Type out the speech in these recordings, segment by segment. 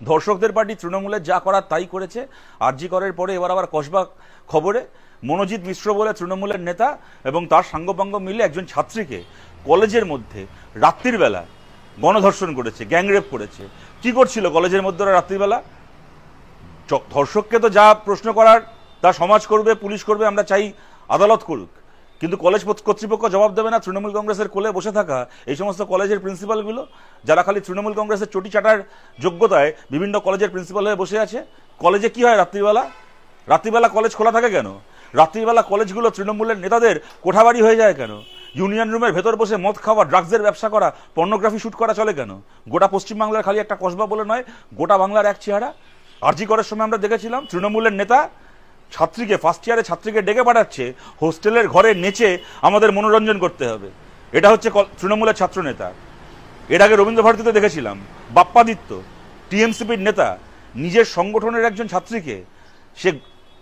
ধর্ষকদের পার্টি তৃণমূলের যা করার তাই করেছে। আরজি করের পরে এবার আবার কসবা খবরে মনোজিৎ মিশ্র বলে তৃণমূলের নেতা এবং তার সাঙ্গপাঙ্গ মিলে একজন ছাত্রীকে কলেজের মধ্যে রাত্রির বেলা গণধর্ষণ করেছে, গ্যাংরেপ করেছে। কি করছিল কলেজের মধ্যে ওরা রাত্রিবেলা? ধর্ষককে তো যা প্রশ্ন করার তা সমাজ করবে, পুলিশ করবে, আমরা চাই আদালত করুক, কিন্তু কলেজ কর্তৃপক্ষ জবাব দেবে না। তৃণমূল কংগ্রেসের কোলে বসে থাকা এই সমস্ত কলেজের প্রিন্সিপালগুলো, যারা খালি তৃণমূল কংগ্রেসের চটি চাটার যোগ্যতায় বিভিন্ন কলেজের প্রিন্সিপাল হয়ে বসে আছে। কলেজে কি হয় রাত্রিবেলা? রাত্রিবেলা কলেজ খোলা থাকে কেন? রাত্রিবেলা কলেজগুলো তৃণমূলের নেতাদের কোঠাবাড়ি হয়ে যায় কেন? ইউনিয়ন রুমের ভেতর বসে মদ খাওয়া, ড্রাগসের ব্যবসা করা, পর্নোগ্রাফি শুট করা চলে কেন? গোটা পশ্চিমবাংলার খালি একটা কসবা বলে নয়, গোটা বাংলার এক চেহারা। আরজি করার সময় আমরা দেখেছিলাম তৃণমূলের নেতা ছাত্রীকে, ফার্স্ট ইয়ারে ছাত্রীকে ডেকে পাঠাচ্ছে হোস্টেলের ঘরে নেচে আমাদের মনোরঞ্জন করতে হবে। এটা হচ্ছে তৃণমূলের ছাত্র নেতা। এর আগে রবীন্দ্রভারতীতে দেখেছিলাম বাপ্পাদিত্য, টিএমসিপির নেতা, নিজের সংগঠনের একজন ছাত্রীকে সে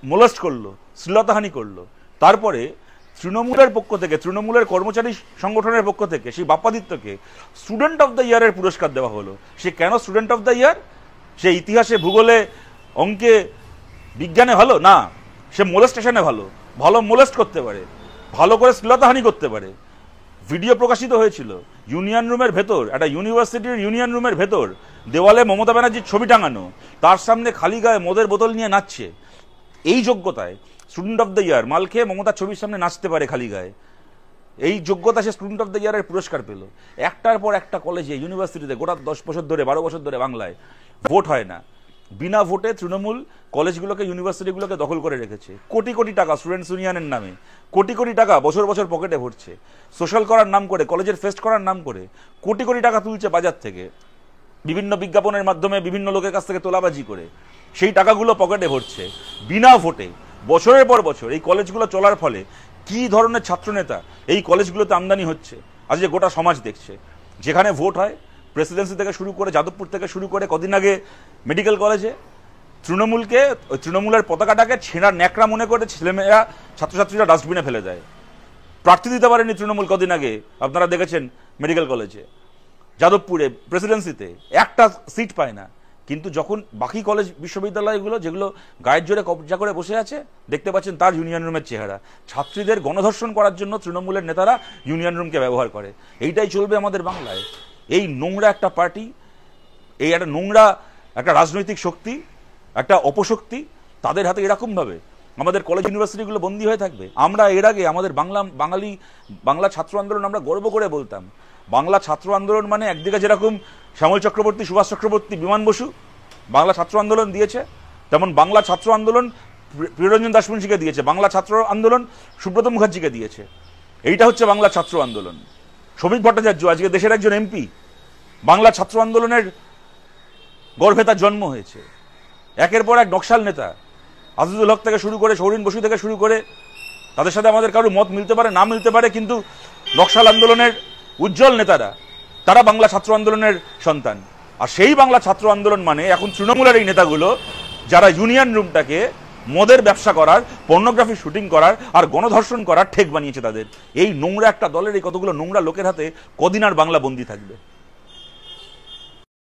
মোলেস্ট করলো, শ্লীলতাহানি করলো। তারপরে তৃণমূলের পক্ষ থেকে, তৃণমূলের কর্মচারী সংগঠনের পক্ষ থেকে সেই বাপ্পাদিত্যকে স্টুডেন্ট অফ দ্য ইয়ারের পুরস্কার দেওয়া হলো। সে কেন স্টুডেন্ট অফ দ্য ইয়ার? সে ইতিহাসে, ভূগোলে, অঙ্কে, বিজ্ঞানে ভালো না, সে মোলেস্টেশনে ভালো, ভালো মোলেস্ট করতে পারে, ভালো করে শ্লীলতাহানি করতে পারে। ভিডিও প্রকাশিত হয়েছিল ইউনিয়ন রুমের ভেতর, একটা ইউনিভার্সিটির ইউনিয়ন রুমের ভেতর দেওয়ালে মমতা ব্যানার্জির ছবি টাঙানো, তার সামনে খালি গায়ে মদের বোতল নিয়ে নাচছে। এই যোগ্যতায় স্টুডেন্ট অফ দ্য ইয়ার, মাল খেয়ে মমতার ছবির সামনে নাচতে পারে খালি গায়ে, এই যোগ্যতা সে স্টুডেন্ট অফ দ্য ইয়ারের পুরস্কার পেল। একটার পর একটা কলেজে, ইউনিভার্সিটিতে গোটা 10 বছর ধরে, 12 বছর ধরে বাংলায় ভোট হয় না। বিনা ভোটে তৃণমূল কলেজগুলোকে, ইউনিভার্সিটিগুলোকে দখল করে রেখেছে। কোটি কোটি টাকা স্টুডেন্টস ইউনিয়নের নামে, কোটি কোটি টাকা বছর বছর পকেটে ভরছে। সোশ্যাল করার নাম করে, কলেজের ফেস্ট করার নাম করে কোটি কোটি টাকা তুলছে বাজার থেকে, বিভিন্ন বিজ্ঞাপনের মাধ্যমে বিভিন্ন লোকের কাছ থেকে তোলাবাজি করে সেই টাকাগুলো পকেটে ভরছে বিনা ভোটে। বছরের পর বছর এই কলেজগুলো চলার ফলে কি ধরনের ছাত্রনেতা এই কলেজগুলোতে আমদানি হচ্ছে আজ যে গোটা সমাজ দেখছে। যেখানে ভোট হয়, প্রেসিডেন্সি থেকে শুরু করে, যাদবপুর থেকে শুরু করে, কদিন আগে মেডিকেল কলেজে তৃণমূলকে, ওই তৃণমূলের পতাকাটাকে ছেঁড়া ন্যাকড়া মনে করে ছেলেমেয়েরা, ছাত্রছাত্রীরা ডাস্টবিনে ফেলে দেয়। প্রার্থী দিতে পারেনি তৃণমূল কদিন আগে, আপনারা দেখেছেন মেডিকেল কলেজে, যাদবপুরে, প্রেসিডেন্সিতে একটা সিট পায় না। কিন্তু যখন বাকি কলেজ, বিশ্ববিদ্যালয়গুলো যেগুলো গায়ের জোরে কবজা করে বসে আছে, দেখতে পাচ্ছেন তার ইউনিয়ন রুমের চেহারা। ছাত্রীদের গণধর্ষণ করার জন্য তৃণমূলের নেতারা ইউনিয়ন রুমকে ব্যবহার করে। এইটাই চলবে আমাদের বাংলায়। এই নোংরা একটা পার্টি, এই একটা নোংরা একটা রাজনৈতিক শক্তি, একটা অপশক্তি, তাদের হাতে এরকমভাবে আমাদের কলেজ ইউনিভার্সিটিগুলো বন্দী হয়ে থাকবে। আমরা এর আগে আমাদের বাংলা ছাত্র আন্দোলন আমরা গর্ব করে বলতাম। বাংলা ছাত্র আন্দোলন মানে একদিকে যেরকম শ্যামল চক্রবর্তী, সুভাষ চক্রবর্তী, বিমান বসু বাংলা ছাত্র আন্দোলন দিয়েছে, তেমন বাংলা ছাত্র আন্দোলন প্রিয়রঞ্জন দাশমুন্সিকে দিয়েছে, বাংলা ছাত্র আন্দোলন সুব্রত মুখার্জিকে দিয়েছে। এইটা হচ্ছে বাংলা ছাত্র আন্দোলন। শ্রমিক ভট্টাচার্য আজকে দেশের একজন এমপি, বাংলা ছাত্র আন্দোলনের গর্ভে তার জন্ম হয়েছে। একের পর এক নকশাল নেতা, আজিজুল হক থেকে শুরু করে, সৌরিন বসু থেকে শুরু করে, তাদের সাথে আমাদের কারো মত মিলতে পারে, না মিলতে পারে, কিন্তু নকশাল আন্দোলনের উজ্জ্বল নেতারা, তারা বাংলা ছাত্র আন্দোলনের সন্তান। আর সেই বাংলা ছাত্র আন্দোলন মানে এখন তৃণমূলের এই নেতাগুলো, যারা ইউনিয়ন রুমটাকে মদের ব্যবসা করার, পর্নোগ্রাফি শুটিং করার আর গণধর্ষণ করার ঠেক বানিয়েছে তাদের। এই নোংরা একটা দলের এই কতগুলো নোংরা লোকের হাতে কদিন আর বাংলা বন্দী থাকবে?